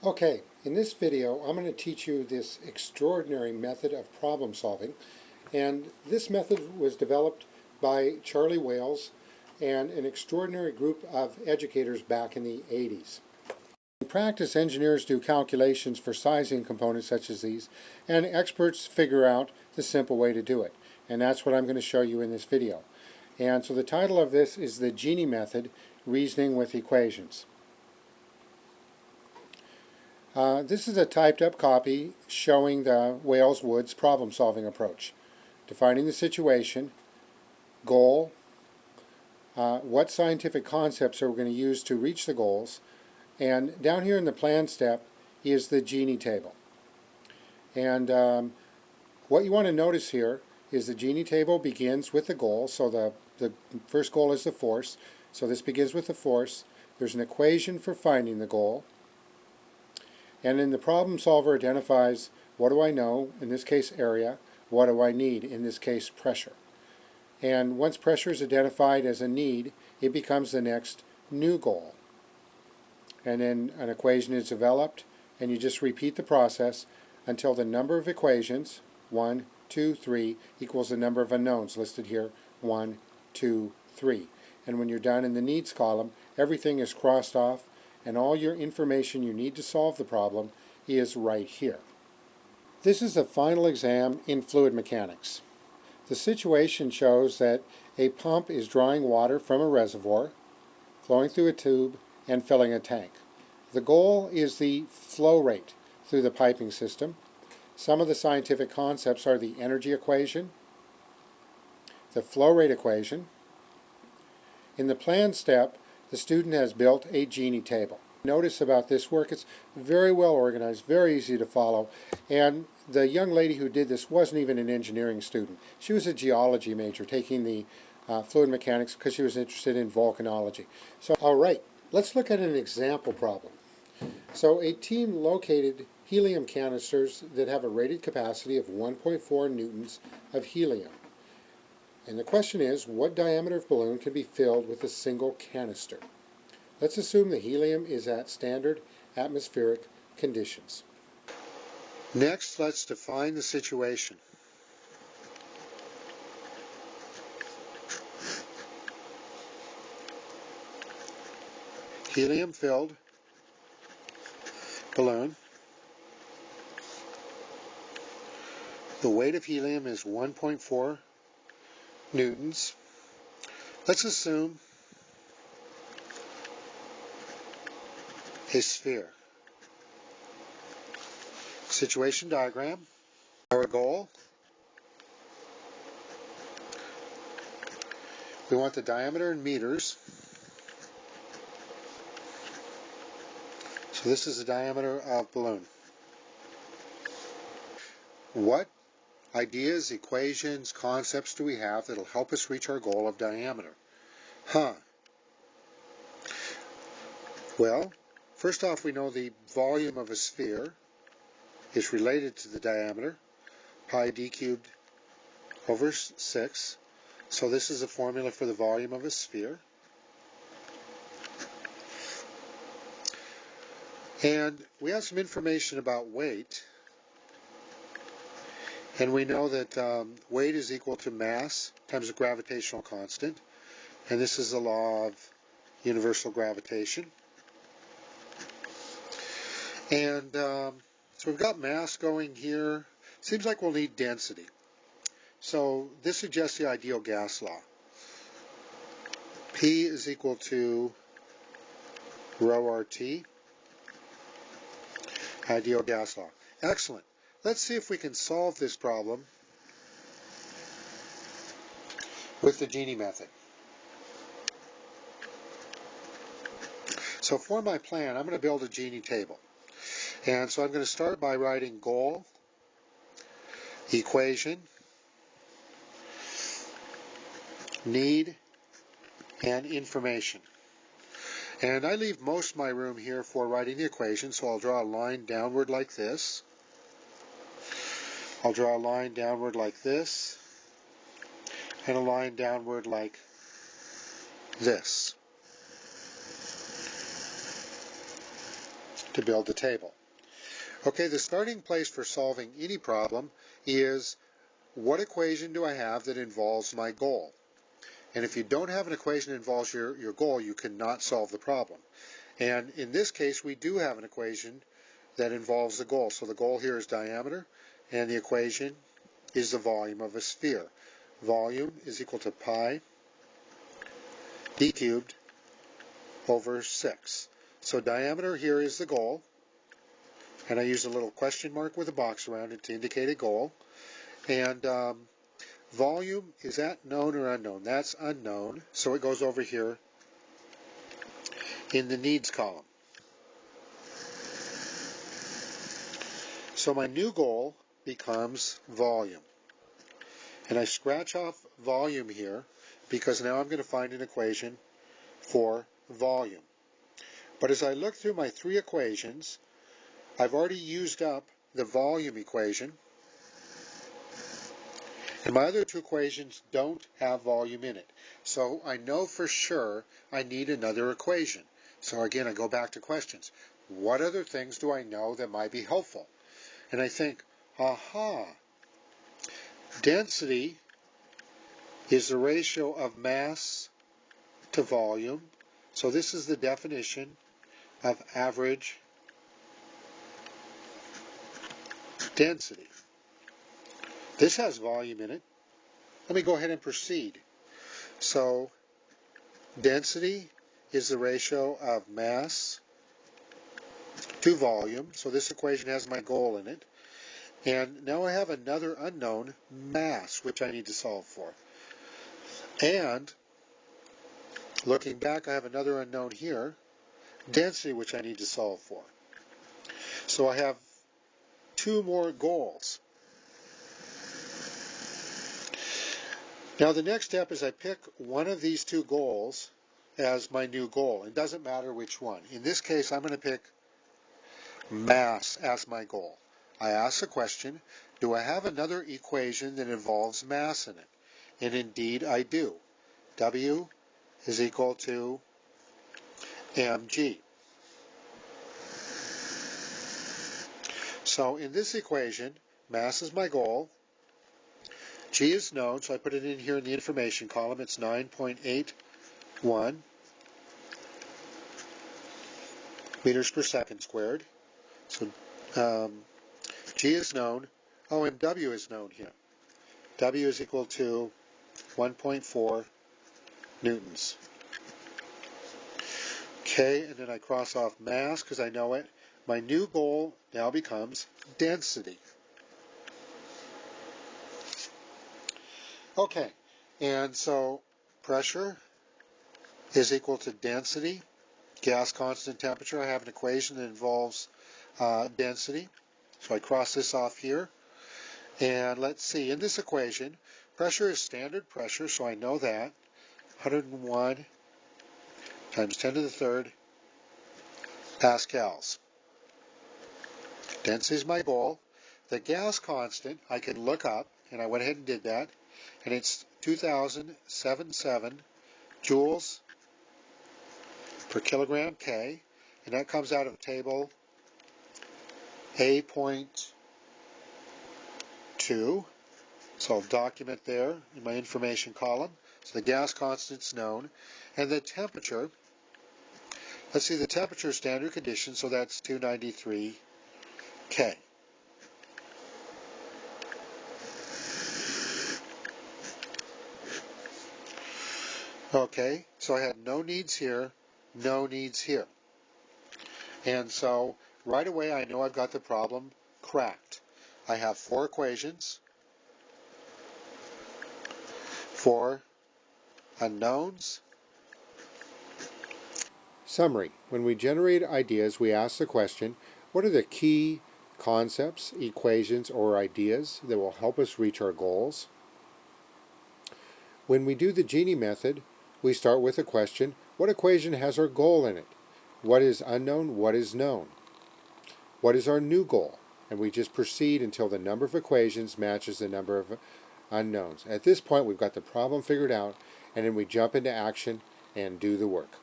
Okay, in this video I'm going to teach you this extraordinary method of problem solving, and this method was developed by Charlie Wales and an extraordinary group of educators back in the 80s. In practice, engineers do calculations for sizing components such as these, and experts figure out the simple way to do it, and that's what I'm going to show you in this video. And so the title of this is the Genie method, reasoning with equations. This is a typed up copy showing the Wales-Woods problem solving approach. Defining the situation, goal, what scientific concepts are we going to use to reach the goals, and down here in the plan step is the Genie table. And what you want to notice here is the Genie table begins with the goal, so the first goal is the force, so this begins with the force. There's an equation for finding the goal. And then the problem solver identifies, what do I know, in this case area, what do I need, in this case pressure. And once pressure is identified as a need, it becomes the next new goal. And then an equation is developed, and you just repeat the process until the number of equations, 1, 2, 3, equals the number of unknowns listed here, 1, 2, 3. And when you're done in the needs column, everything is crossed off, and all your information you need to solve the problem is right here. This is the final exam in fluid mechanics. The situation shows that a pump is drawing water from a reservoir, flowing through a tube, and filling a tank. The goal is the flow rate through the piping system. Some of the scientific concepts are the energy equation, the flow rate equation. In the plan step, the student has built a Genie table. Notice about this work, it's very well organized, very easy to follow, and the young lady who did this wasn't even an engineering student. She was a geology major taking the fluid mechanics because she was interested in volcanology. So, all right, let's look at an example problem. So a team located helium canisters that have a rated capacity of 1.4 newtons of helium. And the question is, what diameter of balloon can be filled with a single canister? Let's assume the helium is at standard atmospheric conditions. Next, let's define the situation. Helium-filled balloon. The weight of helium is 1.4 newtons. Let's assume a sphere. Situation diagram. Our goal. We want the diameter in meters. So this is the diameter of balloon. What ideas, equations, concepts do we have that will help us reach our goal of diameter? Well, first off, we know the volume of a sphere is related to the diameter, pi d cubed over 6. So this is a formula for the volume of a sphere. And we have some information about weight. And we know that weight is equal to mass times the gravitational constant. And this is the law of universal gravitation. And so we've got mass going here. Seems like we'll need density. So this suggests the ideal gas law. P is equal to rho RT. Ideal gas law. Excellent. Let's see if we can solve this problem with the Genie method. So for my plan, I'm going to build a Genie table. And so I'm going to start by writing goal, equation, need, and information. And I leave most of my room here for writing the equation, so I'll draw a line downward like this. I'll draw a line downward like this, and a line downward like this. to build the table. Okay, the starting place for solving any problem is what equation do I have that involves my goal? And if you don't have an equation that involves your goal, you cannot solve the problem. And in this case, we do have an equation that involves the goal. So the goal here is diameter, and the equation is the volume of a sphere. Volume is equal to pi d cubed over 6. So diameter here is the goal, and I use a little question mark with a box around it to indicate a goal. And volume, is that known or unknown? That's unknown, so it goes over here in the needs column. So my new goal becomes volume. And I scratch off volume here because now I'm going to find an equation for volume. But as I look through my three equations, I've already used up the volume equation, and my other two equations don't have volume in it. So I know for sure I need another equation. So again, I go back to questions. What other things do I know that might be helpful? And I think, aha, density is the ratio of mass to volume. So this is the definition of average density. This has volume in it. Let me go ahead and proceed. So density is the ratio of mass to volume. So this equation has my goal in it. And now I have another unknown, mass, which I need to solve for. And looking back, I have another unknown here, density, which I need to solve for. So I have two more goals. Now the next step is I pick one of these two goals as my new goal. It doesn't matter which one. In this case, I'm going to pick mass as my goal. I ask the question, do I have another equation that involves mass in it? And indeed I do. W is equal to mg. So in this equation, mass is my goal. G is known, so I put it in here in the information column. It's 9.81 meters per second squared. So G is known. Oh, and W is known here. W is equal to 1.4 newtons. Okay, and then I cross off mass because I know it. My new goal now becomes density. Okay, and so pressure is equal to density, gas constant temperature. I have an equation that involves density. So I cross this off here. And let's see, in this equation, pressure is standard pressure, so I know that. 101 times 10 to the third pascals. Density is my goal. The gas constant I can look up, and I went ahead and did that, and it's 2,077 joules per kilogram K, and that comes out of table A.2. So I'll document there in my information column. So the gas constant's known, and the temperature, let's see, the temperature standard condition, so that's 293 K. Okay, so I had no needs here, no needs here. And so right away I know I've got the problem cracked. I have four equations, four unknowns. Summary. When we generate ideas, we ask the question, what are the key concepts, equations, or ideas that will help us reach our goals? When we do the Genie method, we start with a question, what equation has our goal in it? What is unknown? What is known? What is our new goal? And we just proceed until the number of equations matches the number of unknowns. At this point, we've got the problem figured out, and then we jump into action and do the work.